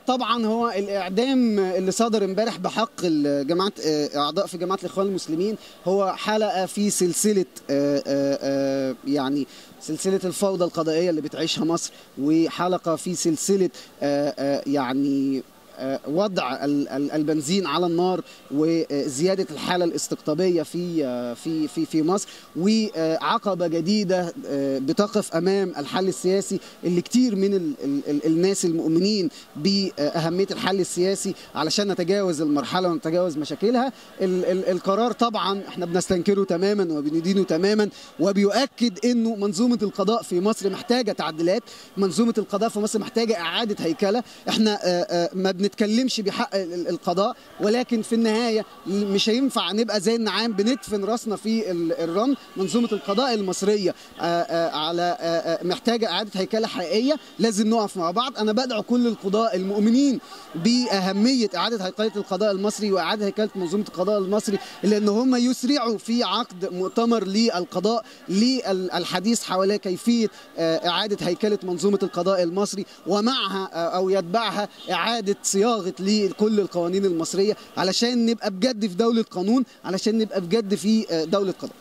طبعا هو الاعدام اللي صدر امبارح بحق الجماعه اعضاء في جماعه الاخوان المسلمين هو حلقه في سلسله يعني سلسله الفوضى القضائيه اللي بتعيشها مصر، وحلقه في سلسله يعني وضع البنزين على النار وزياده الحاله الاستقطابيه في مصر، وعقبه جديده بتقف امام الحل السياسي اللي كتير من الناس المؤمنين باهميه الحل السياسي علشان نتجاوز المرحله ونتجاوز مشاكلها. القرار طبعا احنا بنستنكره تماما وبندينه تماما، وبيؤكد انه منظومه القضاء في مصر محتاجه تعديلات، منظومه القضاء في مصر محتاجه اعاده هيكله. احنا ما بنتكلمش بحق القضاء، ولكن في النهايه مش هينفع نبقى زي النعام بندفن راسنا في الرمل. منظومه القضاء المصريه على محتاجه اعاده هيكله حقيقيه، لازم نقف مع بعض. انا بدعو كل القضاء المؤمنين باهميه اعاده هيكله القضاء المصري واعاده هيكله منظومه القضاء المصري، لان هم يسرعوا في عقد مؤتمر للقضاء للحديث حول كيفيه اعاده هيكله منظومه القضاء المصري، ومعها او يتبعها اعاده صياغه لكل القوانين المصريه، علشان نبقى بجد في دوله قانون، علشان نبقى بجد في دوله قضاء.